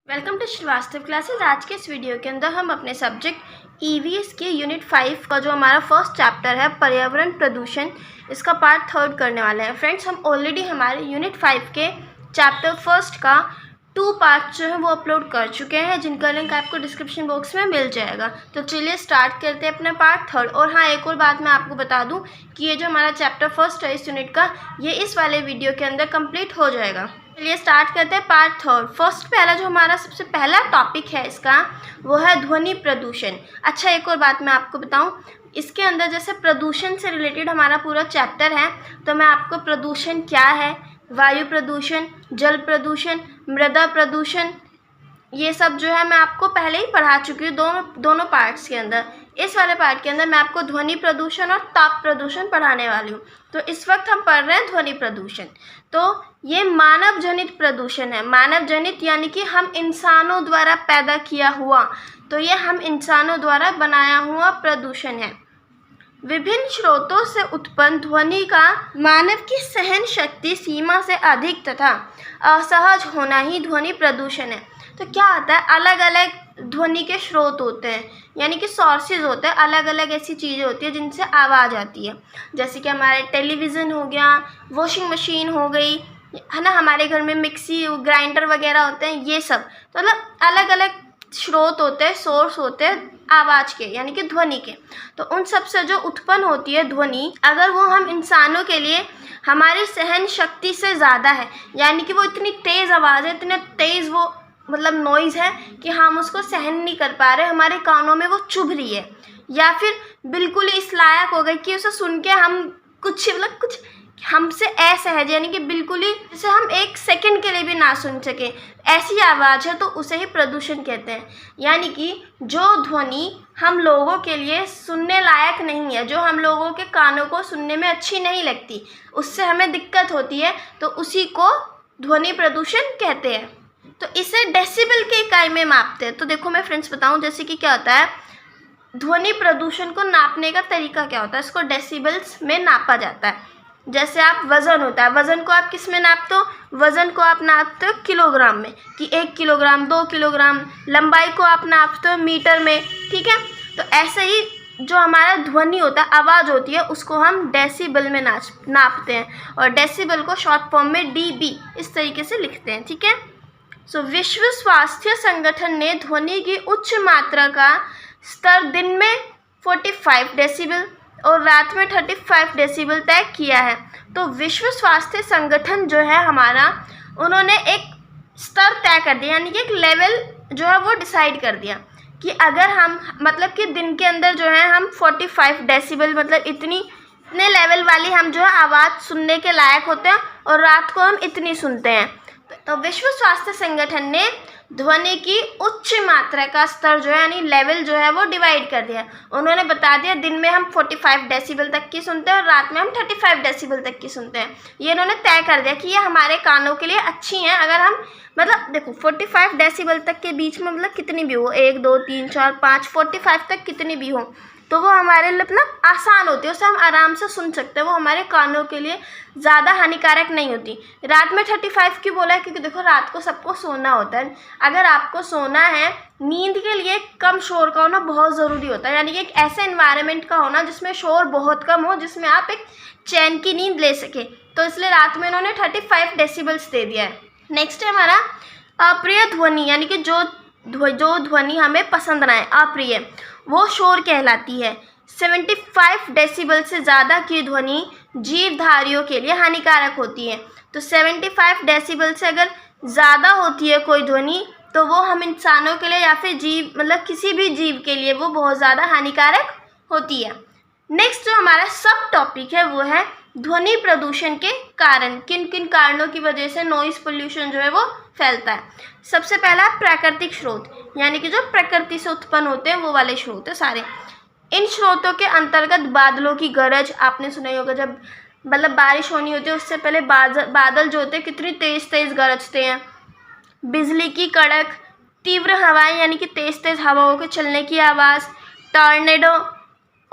Welcome to Srivastava classes. आज के इस वीडियो के अंदर हम अपने सब्जेक्ट ईवीएस के यूनिट 5 का जो हमारा फर्स्ट चैप्टर है पर्यावरण प्रदूषण, इसका पार्ट 3 करने वाले हैं। फ्रेंड्स, हम ऑलरेडी हमारे यूनिट 5 के चैप्टर फर्स्ट का 2 पार्ट जो है वो अपलोड कर चुके हैं, जिनका लिंक आपको डिस्क्रिप्शन बॉक्स में मिल जाएगा। तो चलिए स्टार्ट करते हैं अपना पार्ट 3। और हाँ, एक और बात मैं आपको बता दूँ कि ये जो हमारा चैप्टर फर्स्ट है इस यूनिट का, ये इस वाले वीडियो के अंदर कंप्लीट हो जाएगा। चलिए स्टार्ट करते हैं पार्ट 3। फर्स्ट पहला जो हमारा सबसे पहला टॉपिक है इसका, वो है ध्वनि प्रदूषण। अच्छा, एक और बात मैं आपको बताऊं, इसके अंदर जैसे प्रदूषण से रिलेटेड हमारा पूरा चैप्टर है, तो मैं आपको प्रदूषण क्या है, वायु प्रदूषण, जल प्रदूषण, मृदा प्रदूषण, ये सब जो है मैं आपको पहले ही पढ़ा चुकी हूँ दोनों पार्ट्स के अंदर। इस वाले पार्ट के अंदर मैं आपको ध्वनि प्रदूषण और ताप प्रदूषण पढ़ाने वाली हूँ। तो इस वक्त हम पढ़ रहे हैं ध्वनि प्रदूषण। तो ये मानव जनित प्रदूषण है। मानव जनित यानी कि हम इंसानों द्वारा पैदा किया हुआ, तो ये हम इंसानों द्वारा बनाया हुआ प्रदूषण है। विभिन्न स्रोतों से उत्पन्न ध्वनि का मानव की सहन शक्ति सीमा से अधिक तथा असहज होना ही ध्वनि प्रदूषण है। तो क्या होता है, अलग अलग ध्वनि के स्रोत होते हैं, यानी कि सोर्सेज होते हैं, अलग अलग ऐसी चीज़ें होती है जिनसे आवाज़ आती है। जैसे कि हमारे टेलीविज़न हो गया, वॉशिंग मशीन हो गई, है ना, हमारे घर में मिक्सी ग्राइंडर वगैरह होते हैं, ये सब। तो मतलब अलग अलग स्रोत होते हैं, सोर्स होते हैं आवाज़ के, यानी कि ध्वनि के। तो उन सब से जो उत्पन्न होती है ध्वनि, अगर वो हम इंसानों के लिए हमारी सहन शक्ति से ज़्यादा है, यानी कि वो इतनी तेज़ आवाज़ है, इतने तेज़ वो मतलब नॉइज़ है कि हम उसको सहन नहीं कर पा रहे, हमारे कानों में वो चुभ रही है, या फिर बिल्कुल इस लायक हो गई कि उसे सुन के हम कुछ हमसे असहज, यानी कि बिल्कुल ही जैसे हम एक सेकंड के लिए भी ना सुन सके, ऐसी आवाज़ है, तो उसे ही प्रदूषण कहते हैं। यानी कि जो ध्वनि हम लोगों के लिए सुनने लायक नहीं है, जो हम लोगों के कानों को सुनने में अच्छी नहीं लगती, उससे हमें दिक्कत होती है, तो उसी को ध्वनि प्रदूषण कहते हैं। तो इसे डेसिबल के इकाई में मापते हैं। तो देखो मैं फ्रेंड्स बताऊं, जैसे कि क्या होता है, ध्वनि प्रदूषण को नापने का तरीका क्या होता है, इसको डेसिबल्स में नापा जाता है। जैसे आप वज़न होता है, वज़न को आप किस में नापते हो, वज़न को आप नापते हो किलोग्राम में, कि 1 किलोग्राम, 2 किलोग्राम। लंबाई को आप नापते हो मीटर में, ठीक है। तो ऐसे ही जो हमारा ध्वनि होता है, आवाज़ होती है, उसको हम डेसिबल में नापते हैं, और डेसिबल को शॉर्ट फॉर्म में डीबी इस तरीके से लिखते हैं, ठीक है। विश्व स्वास्थ्य संगठन ने ध्वनि की उच्च मात्रा का स्तर दिन में 45 डेसिबल और रात में 35 डेसिबल तय किया है। तो विश्व स्वास्थ्य संगठन जो है हमारा, उन्होंने एक स्तर तय कर दिया, यानी कि एक लेवल जो है वो डिसाइड कर दिया कि अगर हम मतलब कि दिन के अंदर जो है हम 45 डेसिबल मतलब इतने लेवल वाली हम जो है आवाज़ सुनने के लायक होते हैं, और रात को हम इतनी सुनते हैं। तो विश्व स्वास्थ्य संगठन ने ध्वनि की उच्च मात्रा का स्तर जो है, यानी लेवल जो है वो डिवाइड कर दिया। उन्होंने बता दिया दिन में हम 45 डेसिबल तक की सुनते हैं और रात में हम 35 डेसिबल तक की सुनते हैं। ये इन्होंने तय कर दिया कि ये हमारे कानों के लिए अच्छी हैं। अगर हम मतलब देखो 45 डेसिबल तक के बीच में मतलब कितनी भी हो, 1 2 3 4 5 45 तक कितनी भी हो, तो वो हमारे लिए मतलब आसान होती है, उसे हम आराम से सुन सकते हैं, वो हमारे कानों के लिए ज़्यादा हानिकारक नहीं होती। रात में 35 क्यों बोला है, क्योंकि देखो रात को सबको सोना होता है। अगर आपको सोना है, नींद के लिए कम शोर का होना बहुत ज़रूरी होता है, यानी कि एक ऐसे एनवायरनमेंट का होना जिसमें शोर बहुत कम हो, जिसमें आप एक चैन की नींद ले सके। तो इसलिए रात में इन्होंने 35 डेसिबल्स दे दिया है। नेक्स्ट है हमारा अप्रिय ध्वनि, यानी कि जो ध्वनि हमें पसंद ना है, अप्रिय, वो शोर कहलाती है। 75 डेसिबल से ज़्यादा की ध्वनि जीवधारियों के लिए हानिकारक होती है। तो 75 डेसिबल से अगर ज़्यादा होती है कोई ध्वनि, तो वो हम इंसानों के लिए या फिर जीव मतलब किसी भी जीव के लिए वो बहुत ज़्यादा हानिकारक होती है। नेक्स्ट जो हमारा सब टॉपिक है वो है ध्वनि प्रदूषण के कारण, किन किन कारणों की वजह से नॉइज़ पोल्यूशन जो है वो फैलता है। सबसे पहला प्राकृतिक स्रोत, यानी कि जो प्रकृति से उत्पन्न होते हैं वो वाले स्रोत है सारे। इन स्रोतों के अंतर्गत बादलों की गरज, आपने सुना ही होगा, जब मतलब बारिश होनी होती है उससे पहले बादल जो होते हैं कितनी तेज़ तेज़ गरजते हैं। बिजली की कड़क, तीव्र हवाएं, यानी कि तेज़ तेज़ हवाओं के चलने की आवाज़, टॉर्नेडो,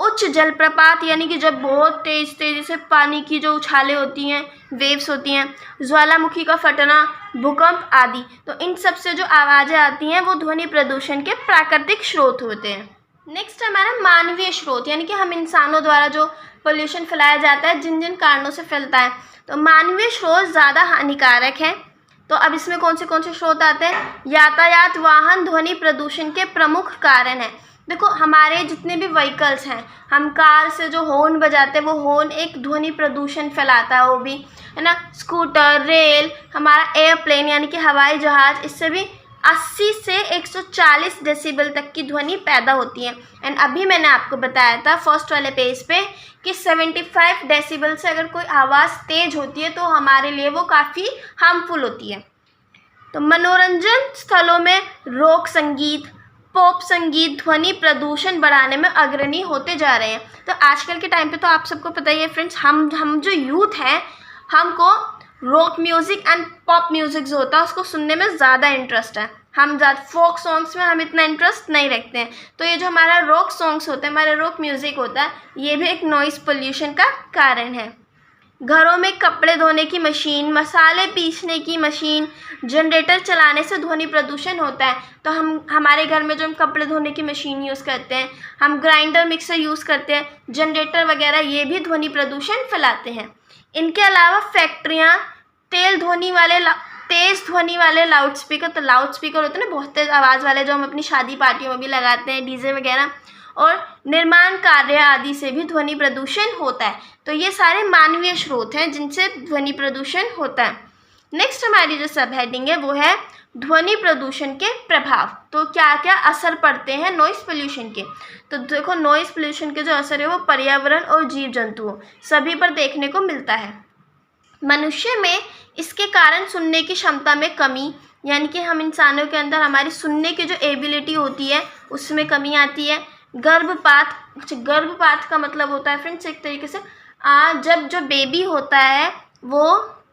उच्च जलप्रपात यानी कि जब बहुत तेज़ी से पानी की जो उछालें होती हैं, वेव्स होती हैं, ज्वालामुखी का फटना, भूकंप आदि। तो इन सब से जो आवाज़ें आती हैं वो ध्वनि प्रदूषण के प्राकृतिक स्रोत होते हैं। नेक्स्ट हमारा मानवीय स्रोत, यानी कि हम इंसानों द्वारा जो पोल्यूशन फैलाया जाता है, जिन जिन कारणों से फैलता है। तो मानवीय स्रोत ज़्यादा हानिकारक है। तो अब इसमें कौन से स्रोत आते हैं? यातायात, वाहन ध्वनि प्रदूषण के प्रमुख कारण हैं। देखो हमारे जितने भी व्हीकल्स हैं, हम कार से जो हॉर्न बजाते हैं वो हॉर्न एक ध्वनि प्रदूषण फैलाता है, वो भी है ना। स्कूटर, रेल, हमारा एयरप्लेन यानी कि हवाई जहाज़, इससे भी 80 से 140 डेसिबल तक की ध्वनि पैदा होती है। एंड अभी मैंने आपको बताया था फर्स्ट वाले पेज पे कि 75 डेसिबल से अगर कोई आवाज़ तेज़ होती है तो हमारे लिए वो काफ़ी हार्मफुल होती है। तो मनोरंजन स्थलों में रॉक संगीत, पॉप संगीत ध्वनि प्रदूषण बढ़ाने में अग्रणी होते जा रहे हैं। तो आजकल के टाइम पे तो आप सबको पता ही है फ्रेंड्स, हम जो यूथ हैं, हमको rock music and pop music जो होता है उसको सुनने में ज़्यादा इंटरेस्ट है। हम ज़्यादा फोक सॉन्ग्स में हम इतना इंटरेस्ट नहीं रखते हैं। तो ये जो हमारा रॉक सॉन्ग्स होते हैं, हमारा रॉक म्यूज़िक होता है, ये भी एक नॉइज़ पोल्यूशन का कारण है। घरों में कपड़े धोने की मशीन, मसाले पीसने की मशीन, जनरेटर चलाने से ध्वनि प्रदूषण होता है। तो हमारे घर में जो हम कपड़े धोने की मशीन यूज़ करते हैं, हम ग्राइंडर मिक्सर यूज़ करते हैं, जनरेटर वगैरह, ये भी ध्वनि प्रदूषण फैलाते हैं। इनके अलावा फैक्ट्रियाँ, तेज़ ध्वनि वाले लाउड स्पीकर, तो लाउड स्पीकर होते हैं ना बहुत तेज़ आवाज़ वाले, जो हम अपनी शादी पार्टियों में भी लगाते हैं, डीजे वगैरह, और निर्माण कार्य आदि से भी ध्वनि प्रदूषण होता है। तो ये सारे मानवीय स्रोत हैं जिनसे ध्वनि प्रदूषण होता है। नेक्स्ट हमारी जो सब हेडिंग है वो है ध्वनि प्रदूषण के प्रभाव। तो क्या क्या असर पड़ते हैं नॉइज़ पोल्यूशन के? तो देखो नॉइज़ पोल्यूशन के जो असर है वो पर्यावरण और जीव जंतुओं सभी पर देखने को मिलता है। मनुष्य में इसके कारण सुनने की क्षमता में कमी, यानी कि हम इंसानों के अंदर हमारी सुनने की जो एबिलिटी होती है उसमें कमी आती है। गर्भपात का मतलब होता है फ्रेंड्स एक तरीके से जब जो बेबी होता है वो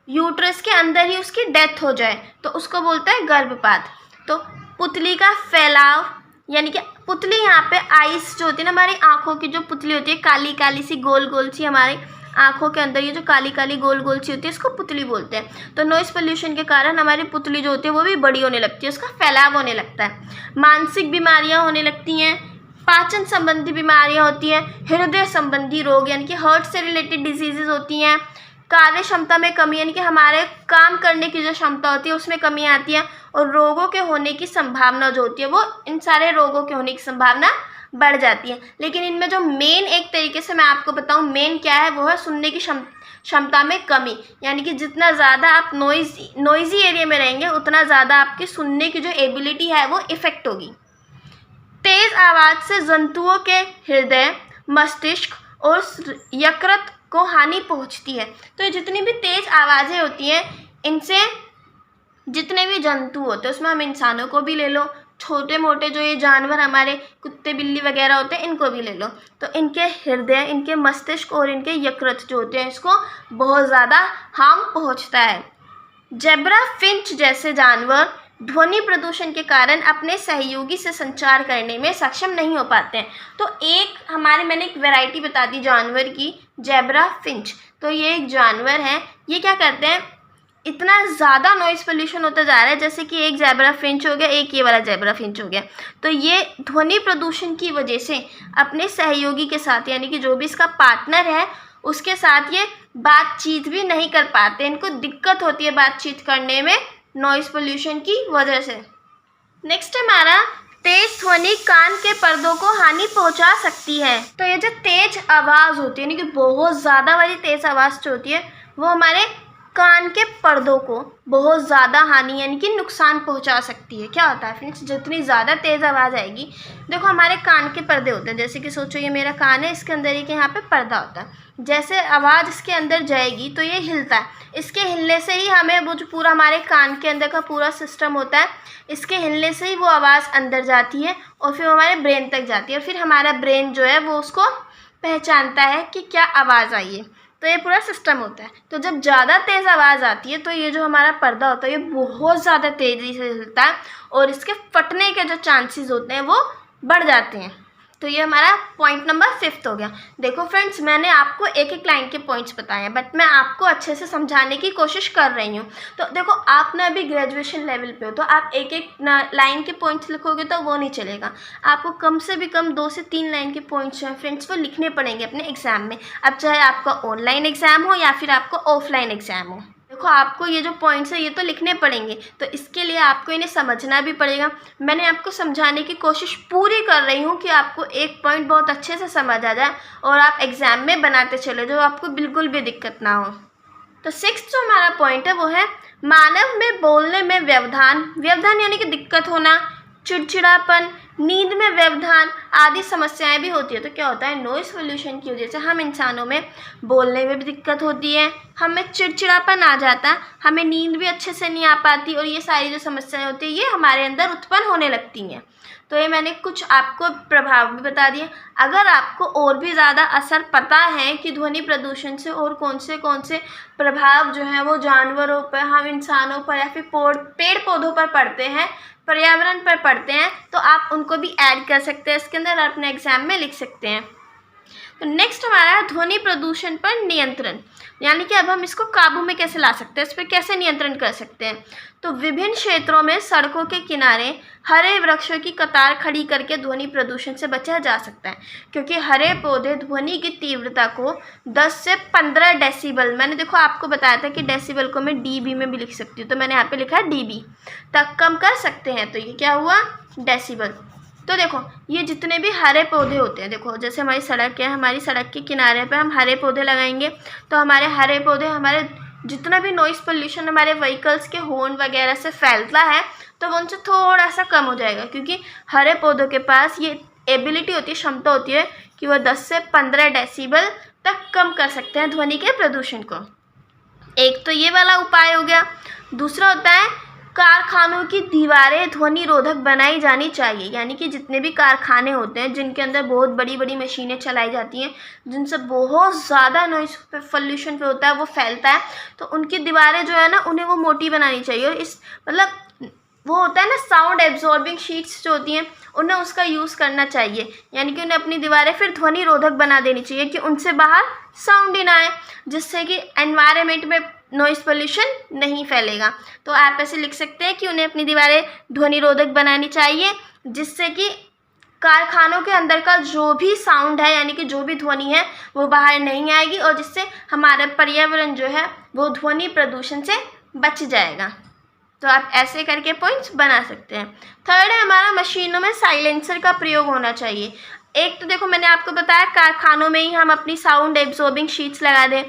यूट्रस के अंदर ही उसकी डेथ हो जाए तो उसको बोलते हैं गर्भपात। तो पुतली का फैलाव, यानी कि पुतली यहाँ पे आइस जो होती है ना, हमारी आँखों की जो पुतली होती है, काली काली सी गोल गोल सी हमारी आँखों के अंदर ये जो काली काली गोल गोल सी होती है, इसको पुतली बोलते हैं। तो नॉइज़ पोल्यूशन के कारण हमारी पुतली जो होती है वो भी बड़ी होने लगती है, उसका फैलाव होने लगता है। मानसिक बीमारियाँ होने लगती हैं, पाचन संबंधी बीमारियां होती हैं, हृदय संबंधी रोग यानी कि हार्ट से रिलेटेड डिजीजेज होती हैं, कार्य क्षमता में कमी यानी कि हमारे काम करने की जो क्षमता होती है उसमें कमी आती है, और रोगों के होने की संभावना जो होती है वो इन सारे रोगों के होने की संभावना बढ़ जाती है। लेकिन इनमें जो मेन एक तरीके से मैं आपको बताऊं मेन क्या है, वो है सुनने की क्षमता में कमी, यानी कि जितना ज़्यादा आप नॉइजी एरिया में रहेंगे उतना ज़्यादा आपकी सुनने की जो एबिलिटी है वो इफ़ेक्ट होगी। तेज़ आवाज़ से जंतुओं के हृदय, मस्तिष्क और यकृत को हानि पहुंचती है। तो ये जितनी भी तेज़ आवाज़ें होती हैं इनसे जितने भी जंतु होते हैं, उसमें हम इंसानों को भी ले लो, छोटे मोटे जो ये जानवर हमारे कुत्ते बिल्ली वगैरह होते हैं इनको भी ले लो, तो इनके हृदय, इनके मस्तिष्क और इनके यकृत जो होते हैं इसको बहुत ज़्यादा हार्म पहुंचता है। जेब्रा फिंच जैसे जानवर ध्वनि प्रदूषण के कारण अपने सहयोगी से संचार करने में सक्षम नहीं हो पाते हैं। तो मैंने एक वैरायटी बता दी जानवर की, जेब्रा फिंच। तो ये एक जानवर है, ये क्या करते हैं, इतना ज़्यादा नॉइज़ पोल्यूशन होता जा रहा है, जैसे कि एक जेब्रा फिंच हो गया, एक ये वाला जेब्रा फिंच हो गया, तो ये ध्वनि प्रदूषण की वजह से अपने सहयोगी के साथ, यानी कि जो भी इसका पार्टनर है उसके साथ ये बातचीत भी नहीं कर पाते, इनको दिक्कत होती है बातचीत करने में नॉइज़ पोल्यूशन की वजह से। नेक्स्ट हमारा तेज ध्वनि कान के पर्दों को हानि पहुंचा सकती है। तो ये जो तेज आवाज़ होती है, यानी कि बहुत ज़्यादा वाली तेज आवाज़ जो होती है वो हमारे कान के पर्दों को बहुत ज़्यादा हानि यानी कि नुकसान पहुंचा सकती है। क्या होता है फ्रेंड्स, जितनी ज़्यादा तेज़ आवाज़ आएगी, देखो हमारे कान के पर्दे होते हैं, जैसे कि सोचो ये मेरा कान है, इसके अंदर एक यहाँ पे पर्दा होता है, जैसे आवाज़ इसके अंदर जाएगी तो ये हिलता है, इसके हिलने से ही हमें वो जो पूरा हमारे कान के अंदर का पूरा सिस्टम होता है, इसके हिलने से ही वो आवाज़ अंदर जाती है और फिर हमारे ब्रेन तक जाती है, और फिर हमारा ब्रेन जो है वो उसको पहचानता है कि क्या आवाज़ आई है। तो ये पूरा सिस्टम होता है। तो जब ज़्यादा तेज़ आवाज़ आती है तो ये जो हमारा पर्दा होता है ये बहुत ज़्यादा तेज़ी से हिलता है और इसके फटने के जो चांसेस होते हैं वो बढ़ जाते हैं। तो ये हमारा पॉइंट नंबर 5 हो गया। देखो फ्रेंड्स, मैंने आपको एक एक लाइन के पॉइंट्स बताए हैं, बट मैं आपको अच्छे से समझाने की कोशिश कर रही हूँ। तो देखो, आप ना अभी ग्रेजुएशन लेवल पे हो, तो आप एक एक लाइन के पॉइंट्स लिखोगे तो वो नहीं चलेगा। आपको कम से भी कम 2 से 3 लाइन के पॉइंट्स हैं फ्रेंड्स, वो लिखने पड़ेंगे अपने एग्ज़ाम में। अब चाहे आपका ऑनलाइन एग्ज़ाम हो या फिर आपका ऑफलाइन एग्ज़ाम हो, देखो आपको ये जो पॉइंट्स है ये तो लिखने पड़ेंगे। तो इसके लिए आपको इन्हें समझना भी पड़ेगा। मैंने आपको समझाने की कोशिश पूरी कर रही हूँ कि आपको एक पॉइंट बहुत अच्छे से समझ आ जाए और आप एग्ज़ाम में बनाते चले जो आपको बिल्कुल भी दिक्कत ना हो। तो 6th जो हमारा पॉइंट है वो है मानव में बोलने में व्यवधान। व्यवधान यानी कि दिक्कत होना, चिड़चिड़ापन, नींद में व्यवधान आदि समस्याएं भी होती है। तो क्या होता है, नॉइज़ पोल्यूशन की वजह से हम इंसानों में बोलने में भी दिक्कत होती है, हमें चिड़चिड़ापन आ जाता है, हमें नींद भी अच्छे से नहीं आ पाती, और ये सारी जो समस्याएं होती है ये हमारे अंदर उत्पन्न होने लगती हैं। तो ये मैंने कुछ आपको प्रभाव भी बता दिए। अगर आपको और भी ज़्यादा असर पता है कि ध्वनि प्रदूषण से और कौन से प्रभाव जो हैं वो जानवरों पर, हम इंसानों पर या फिर पेड़ पौधों पर पड़ते हैं, पर्यावरण पर पड़ते हैं, तो आप उनको भी ऐड कर सकते हैं इसके अंदर और अपने एग्ज़ाम में लिख सकते हैं। तो नेक्स्ट हमारा है ध्वनि प्रदूषण पर नियंत्रण, यानी कि अब हम इसको काबू में कैसे ला सकते हैं, इस पर कैसे नियंत्रण कर सकते हैं। तो विभिन्न क्षेत्रों में सड़कों के किनारे हरे वृक्षों की कतार खड़ी करके ध्वनि प्रदूषण से बचा जा सकता है, क्योंकि हरे पौधे ध्वनि की तीव्रता को 10 से 15 डेसिबल, मैंने देखो आपको बताया था कि डेसिबल को मैं डीबी में भी लिख सकती हूँ, तो मैंने यहाँ पे लिखा है डीबी तक कम कर सकते हैं। तो ये क्या हुआ, डेसिबल। तो देखो, ये जितने भी हरे पौधे होते हैं, देखो जैसे हमारी सड़क है, हमारी सड़क के किनारे पे हम हरे पौधे लगाएंगे, तो हमारे हरे पौधे, हमारे जितना भी नॉइज़ पोल्यूशन हमारे व्हीकल्स के हॉर्न वगैरह से फैलता है, तो वो उनसे थोड़ा सा कम हो जाएगा, क्योंकि हरे पौधों के पास ये एबिलिटी होती है, क्षमता होती है कि वो 10 से 15 डेसिबल तक कम कर सकते हैं ध्वनि के प्रदूषण को। एक तो ये वाला उपाय हो गया। दूसरा होता है कारखानों की दीवारें ध्वनि रोधक बनाई जानी चाहिए, यानी कि जितने भी कारखाने होते हैं जिनके अंदर बहुत बड़ी बड़ी मशीनें चलाई जाती हैं, जिनसे बहुत ज़्यादा नॉइज़ पोल्यूशन पे होता है, वो फैलता है, तो उनकी दीवारें जो है ना, उन्हें वो मोटी बनानी चाहिए। और इस मतलब वो होता है ना, साउंड एब्जॉर्बिंग शीट्स जो होती हैं, उन्हें उसका यूज़ करना चाहिए, यानी कि उन्हें अपनी दीवारें फिर ध्वनि रोधक बना देनी चाहिए कि उनसे बाहर साउंड ही ना आए, जिससे कि एनवायरनमेंट में नॉइज़ पोल्यूशन नहीं फैलेगा। तो आप ऐसे लिख सकते हैं कि उन्हें अपनी दीवारें ध्वनि रोधक बनानी चाहिए, जिससे कि कारखानों के अंदर का जो भी साउंड है, यानी कि जो भी ध्वनि है, वो बाहर नहीं आएगी, और जिससे हमारा पर्यावरण जो है वो ध्वनि प्रदूषण से बच जाएगा। तो आप ऐसे करके पॉइंट्स बना सकते हैं। थर्ड है हमारा मशीनों में साइलेंसर का प्रयोग होना चाहिए। एक तो देखो, मैंने आपको बताया कारखानों में ही हम अपनी साउंड एब्जॉर्बिंग शीट्स लगा दें।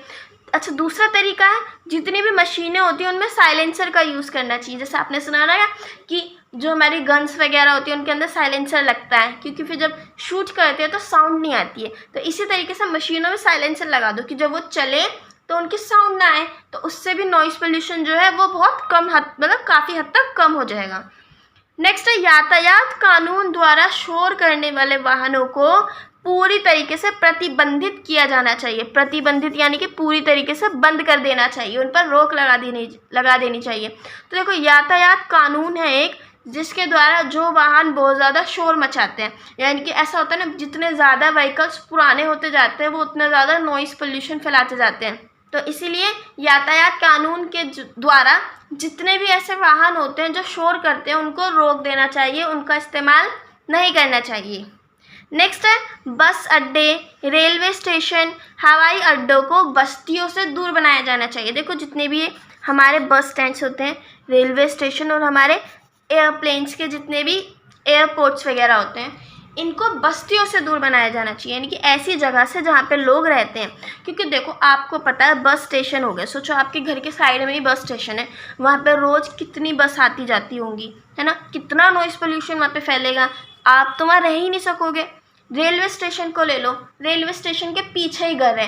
अच्छा, दूसरा तरीका है, जितनी भी मशीनें होती हैं उनमें साइलेंसर का यूज़ करना चाहिए। जैसे आपने सुना ना कि जो हमारी गन्स वगैरह होती है उनके अंदर साइलेंसर लगता है, क्योंकि फिर जब शूट करते हैं तो साउंड नहीं आती है। तो इसी तरीके से मशीनों में साइलेंसर लगा दो कि जब वो चले तो उनकी साउंड ना आए, तो उससे भी नॉइज़ पोल्यूशन जो है वो बहुत कम मतलब काफ़ी हद तक कम हो जाएगा। नेक्स्ट है यातायात कानून द्वारा शोर करने वाले वाहनों को पूरी तरीके से प्रतिबंधित किया जाना चाहिए। प्रतिबंधित यानी कि पूरी तरीके से बंद कर देना चाहिए, उन पर रोक लगा देनी चाहिए। तो देखो, यातायात कानून है एक, जिसके द्वारा जो वाहन बहुत ज़्यादा शोर मचाते हैं, यानी कि ऐसा होता है ना, जितने ज़्यादा व्हीकल्स पुराने होते जाते हैं वो उतना ज़्यादा नॉइज़ पोल्यूशन फैलाते जाते हैं। तो इसीलिए यातायात कानून के द्वारा जितने भी ऐसे वाहन होते हैं जो शोर करते हैं उनको रोक देना चाहिए, उनका इस्तेमाल नहीं करना चाहिए। नेक्स्ट है बस अड्डे, रेलवे स्टेशन, हवाई अड्डों को बस्तियों से दूर बनाया जाना चाहिए। देखो, जितने भी हमारे बस स्टैंड्स होते हैं, रेलवे स्टेशन और हमारे एयरप्लेन्स के जितने भी एयरपोर्ट्स वगैरह होते हैं, इनको बस्तियों से दूर बनाया जाना चाहिए, यानी कि ऐसी जगह से जहाँ पे लोग रहते हैं। क्योंकि देखो, आपको पता है बस स्टेशन हो गए, सोचो आपके घर के साइड में ही बस स्टेशन है, वहाँ पे रोज़ कितनी बस आती जाती होंगी, है ना, कितना नॉइज़ पोल्यूशन वहाँ पे फैलेगा, आप तो वहाँ रह ही नहीं सकोगे। रेलवे स्टेशन को ले लो, रेलवे स्टेशन के पीछे ही घर है,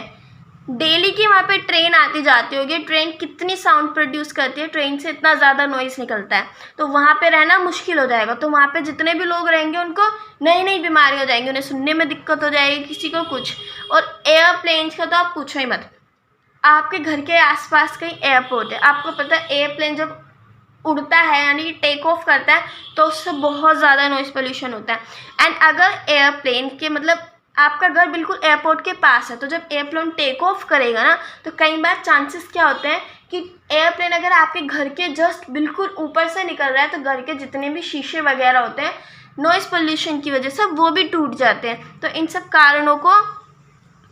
डेली की वहाँ पे ट्रेन आती जाती होगी, ट्रेन कितनी साउंड प्रोड्यूस करती है, ट्रेन से इतना ज़्यादा नॉइज़ निकलता है, तो वहाँ पे रहना मुश्किल हो जाएगा। तो वहाँ पे जितने भी लोग रहेंगे उनको नई नई बीमारी हो जाएंगी, उन्हें सुनने में दिक्कत हो जाएगी, किसी को कुछ। और एयरप्लेन्स का तो आप पूछो ही मत। आपके घर के आसपास कहीं एयरपोर्ट है, आपको पता है एयरप्लेन जब उड़ता है यानी कि टेक ऑफ करता है तो उससे बहुत ज़्यादा नॉइज़ पोल्यूशन होता है। एंड अगर एयरप्लेन के मतलब आपका घर बिल्कुल एयरपोर्ट के पास है तो जब एयरप्लेन टेक ऑफ करेगा ना तो कई बार चांसेस क्या होते हैं कि एयरप्लेन अगर आपके घर के जस्ट बिल्कुल ऊपर से निकल रहा है तो घर के जितने भी शीशे वगैरह होते हैं नॉइज़ पोल्यूशन की वजह से वो भी टूट जाते हैं। तो इन सब कारणों को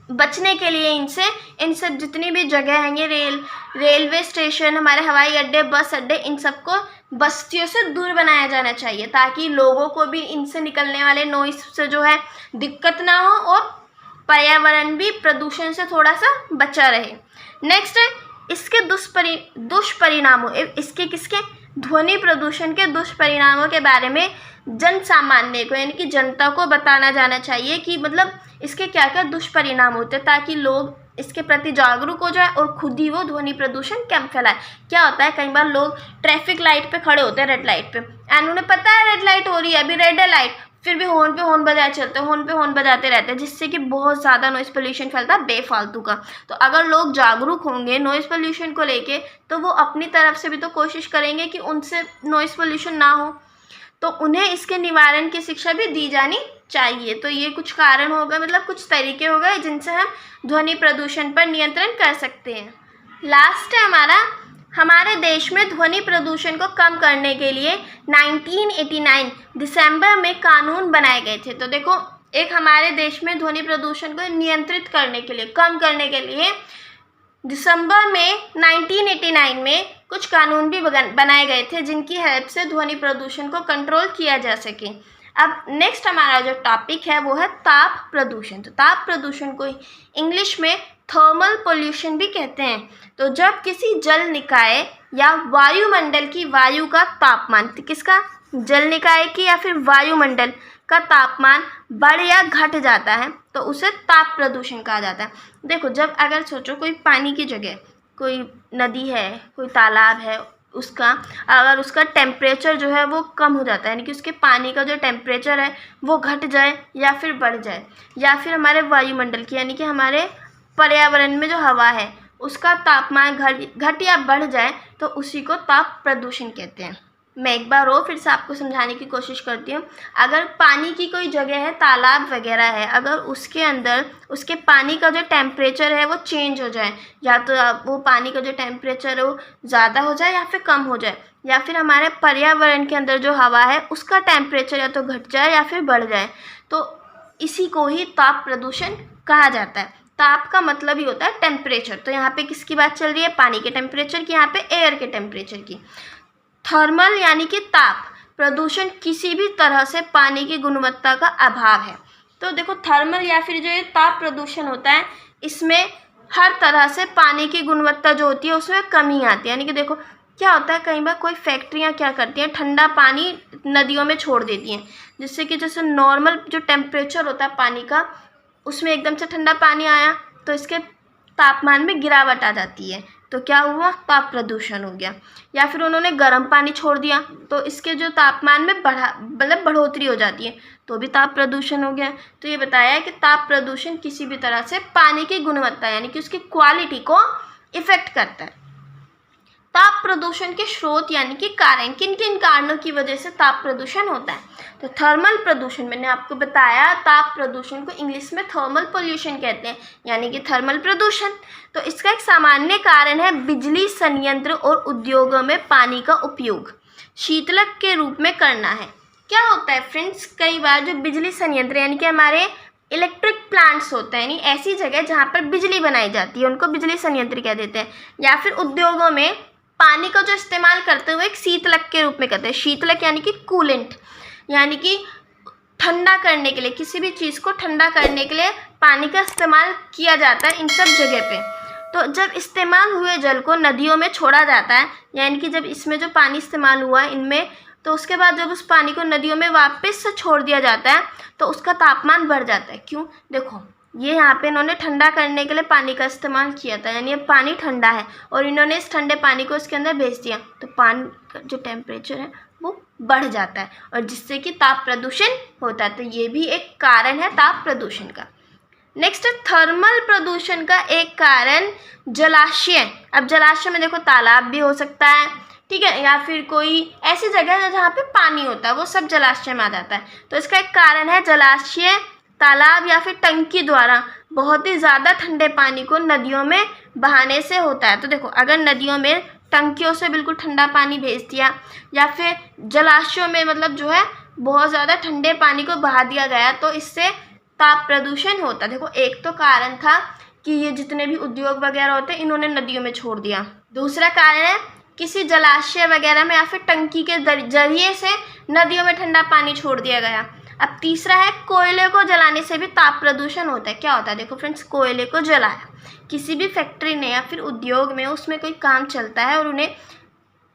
बचने के लिए इन सब जितनी भी जगह हैं ये रेलवे स्टेशन, हमारे हवाई अड्डे, बस अड्डे, इन सबको बस्तियों से दूर बनाया जाना चाहिए ताकि लोगों को भी इनसे निकलने वाले नॉइज़ से जो है दिक्कत ना हो और पर्यावरण भी प्रदूषण से थोड़ा सा बचा रहे। नेक्स्ट है इसके दुष्परिणामों, इसके किसके ध्वनि प्रदूषण के दुष्परिणामों के बारे में जन सामान्य को यानी कि जनता को बताना जाना चाहिए कि मतलब इसके क्या क्या दुष्परिणाम होते हैं ताकि लोग इसके प्रति जागरूक हो जाए और खुद ही वो ध्वनि प्रदूषण कम फैलाए। क्या होता है कई बार लोग ट्रैफिक लाइट पे खड़े होते हैं, रेड लाइट पे, एंड उन्हें पता है रेड लाइट हो रही है, अभी रेड है लाइट, फिर भी हॉर्न पे हॉर्न बजाए चलते हैं, हॉर्न पे हॉर्न बजाते रहते हैं जिससे कि बहुत ज़्यादा नॉइज़ पोल्यूशन फैलता है बेफालतू का। तो अगर लोग जागरूक होंगे नॉइज़ पोल्यूशन को लेके तो वो अपनी तरफ से भी तो कोशिश करेंगे कि उनसे नॉइज़ पोल्यूशन ना हो, तो उन्हें इसके निवारण की शिक्षा भी दी जानी चाहिए। तो ये कुछ कारण हो गए, मतलब कुछ तरीके हो गए जिनसे हम ध्वनि प्रदूषण पर नियंत्रण कर सकते हैं। लास्ट है हमारे देश में ध्वनि प्रदूषण को कम करने के लिए 1989 दिसंबर में कानून बनाए गए थे। तो देखो एक हमारे देश में ध्वनि प्रदूषण को नियंत्रित करने के लिए, कम करने के लिए दिसंबर में 1989 में कुछ कानून भी बनाए गए थे जिनकी हेल्प से ध्वनि प्रदूषण को कंट्रोल किया जा सके। अब नेक्स्ट हमारा जो टॉपिक है वो है ताप प्रदूषण। तो ताप प्रदूषण को इंग्लिश में थर्मल पोल्यूशन भी कहते हैं। तो जब किसी जल निकाय या वायुमंडल की वायु का तापमान, किसका, जल निकाय की या फिर वायुमंडल का तापमान बढ़ या घट जाता है तो उसे ताप प्रदूषण कहा जाता है। देखो जब अगर सोचो कोई पानी की जगह कोई नदी है, कोई तालाब है, अगर उसका टेम्परेचर जो है वो कम हो जाता है यानी कि उसके पानी का जो टेम्परेचर है वो घट जाए या फिर बढ़ जाए, या फिर हमारे वायुमंडल की यानी कि हमारे पर्यावरण में जो हवा है उसका तापमान घट या बढ़ जाए तो उसी को ताप प्रदूषण कहते हैं। मैं एक बार और फिर से आपको समझाने की कोशिश करती हूँ। अगर पानी की कोई जगह है, तालाब वगैरह है, अगर उसके अंदर उसके पानी का जो टेम्परेचर है वो चेंज हो जाए, या तो वो पानी का जो टेम्परेचर है वो ज़्यादा हो जाए या फिर कम हो जाए, या फिर हमारे पर्यावरण के अंदर जो हवा है उसका टेम्परेचर या तो घट जाए या फिर बढ़ जाए, तो इसी को ही ताप प्रदूषण कहा जाता है। ताप का मतलब ही होता है टेम्परेचर। तो यहाँ पे किसकी बात चल रही है, पानी के टेम्परेचर की, यहाँ पे एयर के टेम्परेचर की। थर्मल यानी कि ताप प्रदूषण किसी भी तरह से पानी की गुणवत्ता का अभाव है। तो देखो थर्मल या फिर जो ये ताप प्रदूषण होता है इसमें हर तरह से पानी की गुणवत्ता जो होती है उसमें कमी आती है। यानी कि देखो क्या होता है, कई बार कोई फैक्ट्रियाँ क्या करती हैं, ठंडा पानी नदियों में छोड़ देती हैं जिससे कि जैसे नॉर्मल जो टेम्परेचर होता है पानी का उसमें एकदम से ठंडा पानी आया तो इसके तापमान में गिरावट आ जाती है, तो क्या हुआ, ताप प्रदूषण हो गया। या फिर उन्होंने गर्म पानी छोड़ दिया तो इसके जो तापमान में बढ़ोतरी हो जाती है तो भी ताप प्रदूषण हो गया। तो ये बताया है कि ताप प्रदूषण किसी भी तरह से पानी की गुणवत्ता यानी कि उसकी क्वालिटी को इफेक्ट करता है। ताप प्रदूषण के स्रोत यानी कि कारण, किन किन कारणों की वजह से ताप प्रदूषण होता है। तो थर्मल प्रदूषण मैंने आपको बताया, ताप प्रदूषण को इंग्लिश में थर्मल पोल्यूशन कहते हैं यानी कि थर्मल प्रदूषण। तो इसका एक सामान्य कारण है बिजली संयंत्र और उद्योगों में पानी का उपयोग शीतलक के रूप में करना है। क्या होता है फ्रेंड्स, कई बार जो बिजली संयंत्र यानी कि हमारे इलेक्ट्रिक प्लांट्स होते हैं, यानी ऐसी जगह जहाँ पर बिजली बनाई जाती है उनको बिजली संयंत्र कह देते हैं, या फिर उद्योगों में पानी का जो इस्तेमाल करते हुए एक शीतलक के रूप में करते हैं। शीतलक यानी कि कूलेंट, यानी कि ठंडा करने के लिए, किसी भी चीज़ को ठंडा करने के लिए पानी का इस्तेमाल किया जाता है इन सब जगह पे। तो जब इस्तेमाल हुए जल को नदियों में छोड़ा जाता है, यानी कि जब इसमें जो पानी इस्तेमाल हुआ इनमें, तो उसके बाद जब उस पानी को नदियों में वापस से छोड़ दिया जाता है तो उसका तापमान बढ़ जाता है। क्यों, देखो ये यहाँ पे इन्होंने ठंडा करने के लिए पानी का इस्तेमाल किया था, यानी ये पानी ठंडा है और इन्होंने इस ठंडे पानी को इसके अंदर भेज दिया तो पानी का जो टेम्परेचर है वो बढ़ जाता है और जिससे कि ताप प्रदूषण होता है। तो ये भी एक कारण है ताप प्रदूषण का। नेक्स्ट है थर्मल प्रदूषण का एक कारण जलाशय। अब जलाशय में देखो तालाब भी हो सकता है, ठीक है, या फिर कोई ऐसी जगह है जहाँ पे पानी होता है, वो सब जलाशय में आ जाता है। तो इसका एक कारण है जलाशय, तालाब या फिर टंकी द्वारा बहुत ही ज़्यादा ठंडे पानी को नदियों में बहाने से होता है। तो देखो, अगर नदियों में टंकियों से बिल्कुल ठंडा पानी भेज दिया या फिर जलाशयों में मतलब जो है बहुत ज़्यादा ठंडे पानी को बहा दिया गया, तो इससे ताप प्रदूषण होता है। देखो, एक तो कारण था कि ये जितने भी उद्योग वगैरह होते हैं इन्होंने नदियों में छोड़ दिया। दूसरा कारण है किसी जलाशय वगैरह में या फिर टंकी के जरिए से नदियों में ठंडा पानी छोड़ दिया गया। अब तीसरा है कोयले को जलाने से भी ताप प्रदूषण होता है। क्या होता है? देखो फ्रेंड्स, कोयले को जलाया, किसी भी फैक्ट्री ने या फिर उद्योग में उसमें कोई काम चलता है और उन्हें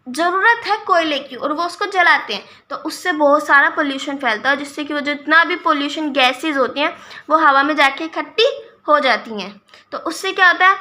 ज़रूरत है कोयले की और वो उसको जलाते हैं, तो उससे बहुत सारा पोल्यूशन फैलता है, जिससे कि वो जितना भी पोल्यूशन गैसेज होती हैं वो हवा में जाके इकट्ठी हो जाती हैं। तो उससे क्या होता है,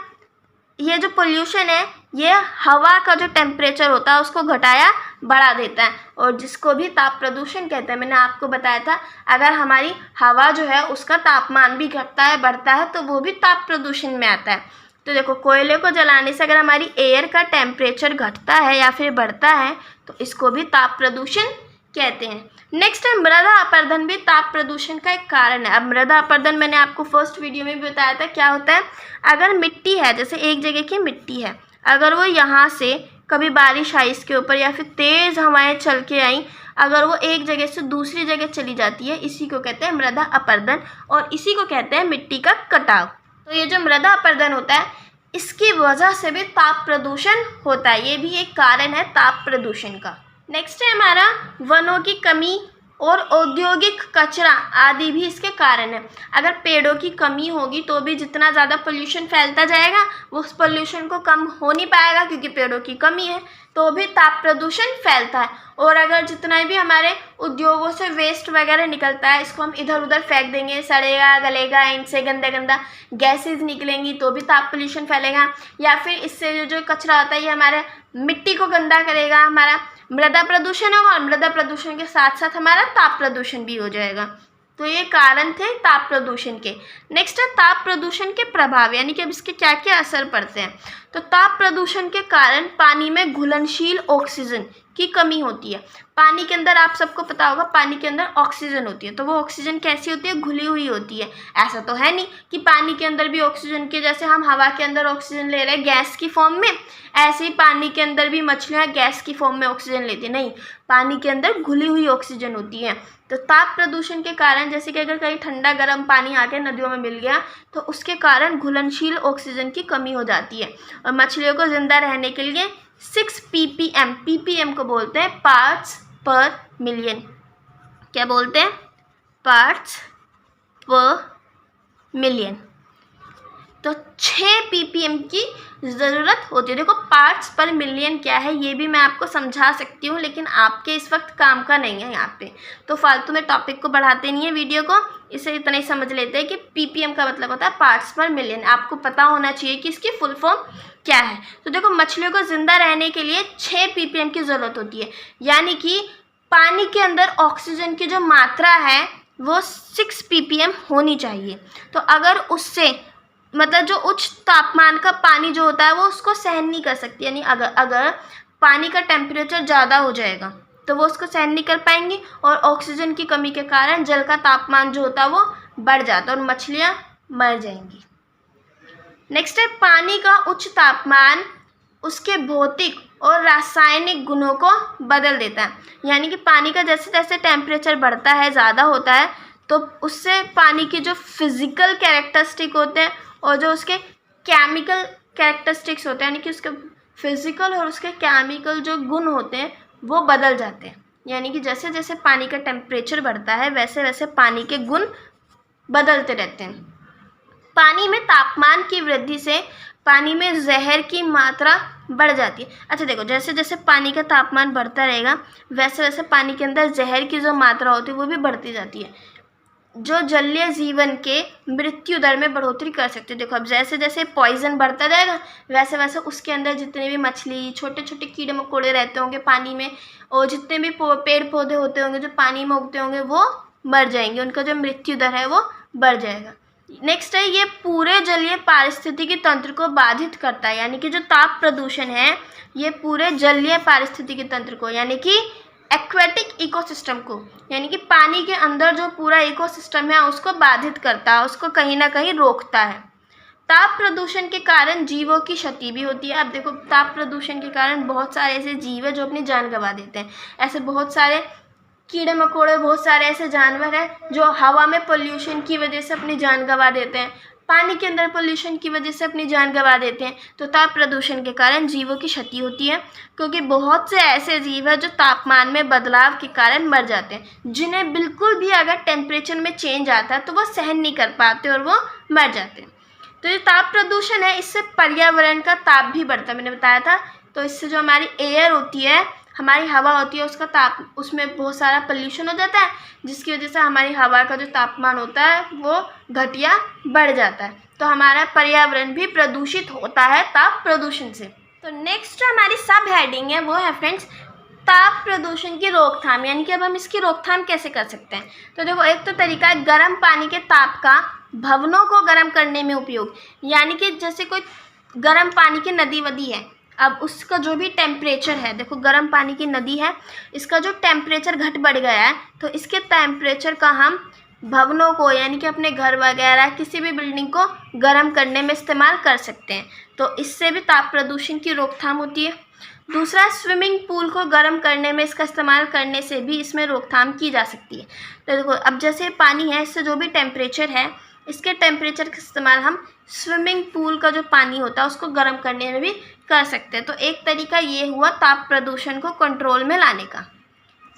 ये जो पोल्यूशन है ये हवा का जो टेम्परेचर होता है उसको घटाया बढ़ा देता है, और जिसको भी ताप प्रदूषण कहते हैं। मैंने आपको बताया था, अगर हमारी हवा जो है उसका तापमान भी घटता है बढ़ता है तो वो भी ताप प्रदूषण में आता है। तो देखो, कोयले को जलाने से अगर हमारी एयर का टेम्परेचर घटता है या फिर बढ़ता है तो इसको भी ताप प्रदूषण कहते हैं। नेक्स्ट है मृदा अपरदन, भी ताप प्रदूषण का एक कारण है। अब मृदा अपरदन मैंने आपको फर्स्ट वीडियो में भी बताया था। क्या होता है, अगर मिट्टी है, जैसे एक जगह की मिट्टी है, अगर वो यहाँ से कभी बारिश आई इसके ऊपर या फिर तेज़ हवाएं चल के आई, अगर वो एक जगह से दूसरी जगह चली जाती है, इसी को कहते हैं मृदा अपरदन, और इसी को कहते हैं मिट्टी का कटाव। तो ये जो मृदा अपरदन होता है इसकी वजह से भी ताप प्रदूषण होता है, ये भी एक कारण है ताप प्रदूषण का। नेक्स्ट है हमारा वनों की कमी और औद्योगिक कचरा आदि भी इसके कारण है। अगर पेड़ों की कमी होगी तो भी जितना ज़्यादा पोल्यूशन फैलता जाएगा वो उस पोल्यूशन को कम हो नहीं पाएगा, क्योंकि पेड़ों की कमी है तो भी ताप प्रदूषण फैलता है। और अगर जितना भी हमारे उद्योगों से वेस्ट वगैरह निकलता है इसको हम इधर उधर फेंक देंगे, सड़ेगा गलेगा, इनसे गंदा गंदा गैसेज निकलेंगी तो भी ताप पोल्यूशन फैलेगा। या फिर इससे जो कचरा होता है ये हमारे मिट्टी को गंदा करेगा, हमारा मृदा प्रदूषण होगा, और मृदा प्रदूषण के साथ साथ हमारा ताप प्रदूषण भी हो जाएगा। तो ये कारण थे ताप प्रदूषण के। नेक्स्ट है ताप प्रदूषण के प्रभाव, यानी कि अब इसके क्या क्या असर पड़ते हैं। तो ताप प्रदूषण के कारण पानी में घुलनशील ऑक्सीजन की कमी होती है। पानी के अंदर आप सबको पता होगा पानी के अंदर ऑक्सीजन होती है, तो वो ऑक्सीजन कैसी होती है, घुली हुई होती है। ऐसा तो है नहीं कि पानी के अंदर भी ऑक्सीजन के जैसे हम हवा के अंदर ऑक्सीजन ले रहे हैं गैस की फॉर्म में, ऐसे ही पानी के अंदर भी मछलियाँ गैस की फॉर्म में ऑक्सीजन लेती है। नहीं, पानी के अंदर घुली हुई ऑक्सीजन होती है। तो ताप प्रदूषण के कारण जैसे कि अगर कहीं ठंडा गर्म पानी आके नदियों में मिल गया तो उसके कारण घुलनशील ऑक्सीजन की कमी हो जाती है, और मछलियों को जिंदा रहने के लिए 6 ppm, ppm को बोलते हैं पार्ट्स पर मिलियन। क्या बोलते हैं? पार्ट्स पर मिलियन। तो 6 ppm की ज़रूरत होती है। देखो, पार्ट्स पर मिलियन क्या है ये भी मैं आपको समझा सकती हूँ, लेकिन आपके इस वक्त काम का नहीं है यहाँ पे, तो फालतू में टॉपिक को बढ़ाते नहीं है वीडियो को, इसे इतना ही समझ लेते हैं कि ppm का मतलब होता है पार्ट्स पर मिलियन। आपको पता होना चाहिए कि इसकी फुल फॉर्म क्या है। तो देखो, मछलियों को ज़िंदा रहने के लिए 6 ppm की ज़रूरत होती है, यानी कि पानी के अंदर ऑक्सीजन की जो मात्रा है वो 6 ppm होनी चाहिए। तो अगर उससे मतलब जो उच्च तापमान का पानी जो होता है वो उसको सहन नहीं कर सकती, यानी अगर पानी का टेम्परेचर ज़्यादा हो जाएगा तो वो उसको सहन नहीं कर पाएंगी, और ऑक्सीजन की कमी के कारण जल का तापमान जो होता है वो बढ़ जाता है और मछलियाँ मर जाएंगी। नेक्स्ट है पानी का उच्च तापमान उसके भौतिक और रासायनिक गुणों को बदल देता है, यानी कि पानी का जैसे जैसे टेम्परेचर बढ़ता है, ज़्यादा होता है, तो उससे पानी के जो फिज़िकल कैरेक्टरिस्टिक होते हैं और जो उसके केमिकल कैरेक्टरिस्टिक्स होते हैं, यानी कि उसके फिज़िकल और उसके केमिकल जो गुण होते हैं वो बदल जाते हैं। यानी कि जैसे जैसे पानी का टेम्परेचर बढ़ता है वैसे वैसे पानी के गुण बदलते रहते हैं। पानी में तापमान की वृद्धि से पानी में जहर की मात्रा बढ़ जाती है। अच्छा देखो, जैसे जैसे पानी का तापमान बढ़ता रहेगा वैसे वैसे पानी के अंदर जहर की जो मात्रा होती है वो भी बढ़ती जाती है, जो जलीय जीवन के मृत्यु दर में बढ़ोतरी कर सकते हैं। देखो, अब जैसे जैसे पॉइजन बढ़ता जाएगा वैसे वैसे उसके अंदर जितने भी मछली, छोटे छोटे कीड़े मकोड़े रहते होंगे पानी में, और जितने भी पेड़ पौधे होते होंगे जो पानी में उगते होंगे वो मर जाएंगे, उनका जो मृत्यु दर है वो बढ़ जाएगा। नेक्स्ट है ये पूरे जलीय पारिस्थितिकी तंत्र को बाधित करता है, यानी कि जो ताप प्रदूषण है ये पूरे जलीय पारिस्थितिकी तंत्र को यानी कि एक्वेटिक इकोसिस्टम को यानी कि पानी के अंदर जो पूरा इकोसिस्टम है उसको बाधित करता है, उसको कहीं ना कहीं रोकता है। ताप प्रदूषण के कारण जीवों की क्षति भी होती है। अब देखो ताप प्रदूषण के कारण बहुत सारे ऐसे जीव है जो अपनी जान गंवा देते हैं। ऐसे बहुत सारे कीड़े मकोड़े, बहुत सारे ऐसे जानवर हैं जो हवा में पोल्यूशन की वजह से अपनी जान गंवा देते हैं, पानी के अंदर पोल्यूशन की वजह से अपनी जान गंवा देते हैं। तो ताप प्रदूषण के कारण जीवों की क्षति होती है, क्योंकि बहुत से ऐसे जीव हैं जो तापमान में बदलाव के कारण मर जाते हैं, जिन्हें बिल्कुल भी अगर टेम्परेचर में चेंज आता है तो वो सहन नहीं कर पाते और वो मर जाते हैं। तो ये ताप प्रदूषण है, इससे पर्यावरण का ताप भी बढ़ता है, मैंने बताया था। तो इससे जो हमारी एयर होती है, हमारी हवा होती है, उसका ताप, उसमें बहुत सारा पोल्यूशन हो जाता है, जिसकी वजह से हमारी हवा का जो तापमान होता है वो घटिया बढ़ जाता है। तो हमारा पर्यावरण भी प्रदूषित होता है ताप प्रदूषण से। तो नेक्स्ट हमारी सब हेडिंग है वो है फ्रेंड्स ताप प्रदूषण की रोकथाम, यानी कि अब हम इसकी रोकथाम कैसे कर सकते हैं। तो देखो एक तो तरीका है गर्म पानी के ताप का भवनों को गर्म करने में उपयोग, यानी कि जैसे कोई गर्म पानी की नदी वदी है, अब उसका जो भी टेम्परेचर है, देखो गर्म पानी की नदी है, इसका जो टेम्परेचर घट बढ़ गया है, तो इसके टेम्परेचर का हम भवनों को यानी कि अपने घर वगैरह किसी भी बिल्डिंग को गर्म करने में इस्तेमाल कर सकते हैं। तो इससे भी ताप प्रदूषण की रोकथाम होती है। दूसरा, स्विमिंग पूल को गर्म करने में इसका इस्तेमाल करने से भी इसमें रोकथाम की जा सकती है। तो देखो अब जैसे पानी है, इससे जो भी टेम्परेचर है, इसके टेम्परेचर का इस्तेमाल हम स्विमिंग पूल का जो पानी होता है उसको गर्म करने में भी कर सकते हैं। तो एक तरीका ये हुआ ताप प्रदूषण को कंट्रोल में लाने का।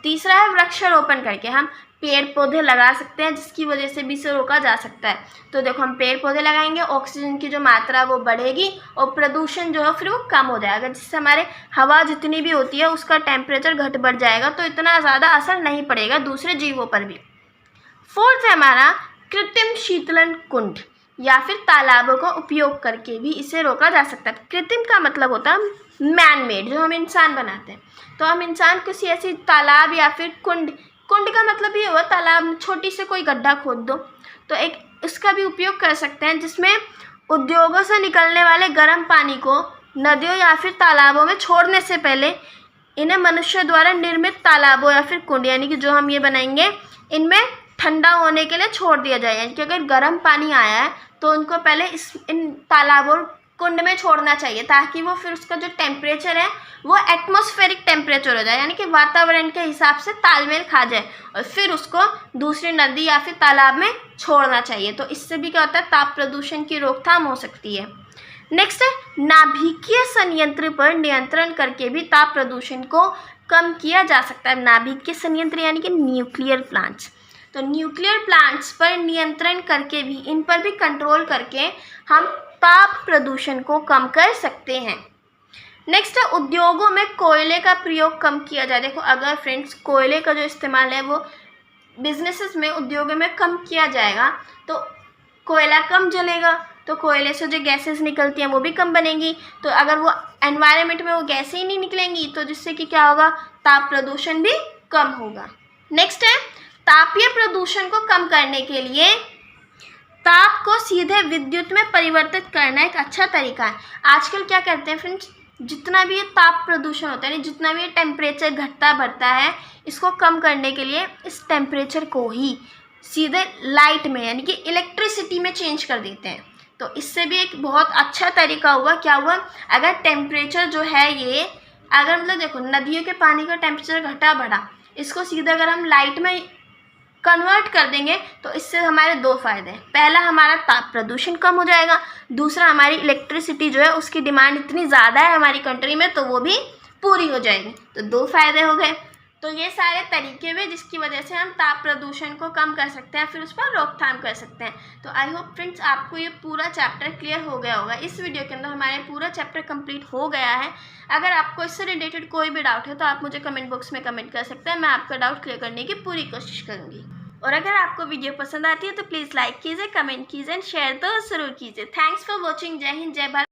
तीसरा है वृक्षारोपण करके हम पेड़ पौधे लगा सकते हैं, जिसकी वजह से भी इसे रोका जा सकता है। तो देखो हम पेड़ पौधे लगाएंगे, ऑक्सीजन की जो मात्रा वो बढ़ेगी और प्रदूषण जो है फिर वो कम हो जाएगा, जिससे हमारे हवा जितनी भी होती है उसका टेम्परेचर घट बढ़ जाएगा, तो इतना ज़्यादा असर नहीं पड़ेगा दूसरे जीवों पर भी। फोर्थ है हमारा कृत्रिम शीतलन कुंड या फिर तालाबों का उपयोग करके भी इसे रोका जा सकता है। कृत्रिम का मतलब होता है मैन मेड, जो हम इंसान बनाते हैं। तो हम इंसान किसी ऐसी तालाब या फिर कुंड का मतलब ये हुआ तालाब, छोटी से कोई गड्ढा खोद दो, तो एक इसका भी उपयोग कर सकते हैं, जिसमें उद्योगों से निकलने वाले गर्म पानी को नदियों या फिर तालाबों में छोड़ने से पहले इन्हें मनुष्य द्वारा निर्मित तालाबों या फिर कुंड यानी कि जो हम ये बनाएंगे इनमें ठंडा होने के लिए छोड़ दिया जाए। यानी कि अगर गर्म पानी आया है तो उनको पहले इन तालाबों कुंड में छोड़ना चाहिए, ताकि वो फिर उसका जो टेम्परेचर है वो एटमॉस्फेरिक टेम्परेचर हो जाए, यानी कि वातावरण के हिसाब से तालमेल खा जाए, और फिर उसको दूसरी नदी या फिर तालाब में छोड़ना चाहिए। तो इससे भी क्या होता है, ताप प्रदूषण की रोकथाम हो सकती है। नेक्स्ट है नाभिकीय संयंत्र पर नियंत्रण करके भी ताप प्रदूषण को कम किया जा सकता है। नाभिकीय संयंत्र यानी कि न्यूक्लियर प्लांट्स, तो न्यूक्लियर प्लांट्स पर नियंत्रण करके भी, इन पर भी कंट्रोल करके हम ताप प्रदूषण को कम कर सकते हैं। नेक्स्ट है उद्योगों में कोयले का प्रयोग कम किया जाए। देखो अगर फ्रेंड्स कोयले का जो इस्तेमाल है वो बिजनेसेस में, उद्योगों में कम किया जाएगा तो कोयला कम जलेगा, तो कोयले से जो गैसेस निकलती हैं वो भी कम बनेंगी। तो अगर वो एनवायरनमेंट में वो गैसें ही नहीं निकलेंगी तो जिससे कि क्या होगा, ताप प्रदूषण भी कम होगा। नेक्स्ट है तापीय प्रदूषण को कम करने के लिए ताप को सीधे विद्युत में परिवर्तित करना एक अच्छा तरीका है। आजकल क्या करते हैं फ्रेंड्स, जितना भी ये ताप प्रदूषण होता है, जितना भी ये टेम्परेचर घटता बढ़ता है, इसको कम करने के लिए इस टेम्परेचर को ही सीधे लाइट में यानी कि इलेक्ट्रिसिटी में चेंज कर देते हैं। तो इससे भी एक बहुत अच्छा तरीका हुआ। क्या हुआ, अगर टेम्परेचर जो है ये, अगर मतलब देखो नदियों के पानी का टेम्परेचर घटा बढ़ा, इसको सीधा अगर हम लाइट में कन्वर्ट कर देंगे तो इससे हमारे दो फ़ायदे हैं। पहला, हमारा ताप प्रदूषण कम हो जाएगा। दूसरा, हमारी इलेक्ट्रिसिटी जो है उसकी डिमांड इतनी ज़्यादा है हमारी कंट्री में, तो वो भी पूरी हो जाएगी। तो दो फ़ायदे हो गए। तो ये सारे तरीके हुए जिसकी वजह से हम ताप प्रदूषण को कम कर सकते हैं, फिर उस पर रोकथाम कर सकते हैं। तो आई होप फ्रेंड्स आपको ये पूरा चैप्टर क्लियर हो गया होगा। इस वीडियो के अंदर हमारे पूरा चैप्टर कंप्लीट हो गया है। अगर आपको इससे रिलेटेड कोई भी डाउट है तो आप मुझे कमेंट बॉक्स में कमेंट कर सकते हैं, मैं आपका डाउट क्लियर करने की पूरी कोशिश करूँगी। और अगर आपको वीडियो पसंद आती है तो प्लीज़ लाइक कीजिए, कमेंट कीजिए एंड शेयर तो ज़रूर कीजिए। Thanks for watching. जय हिंद, जय भारत।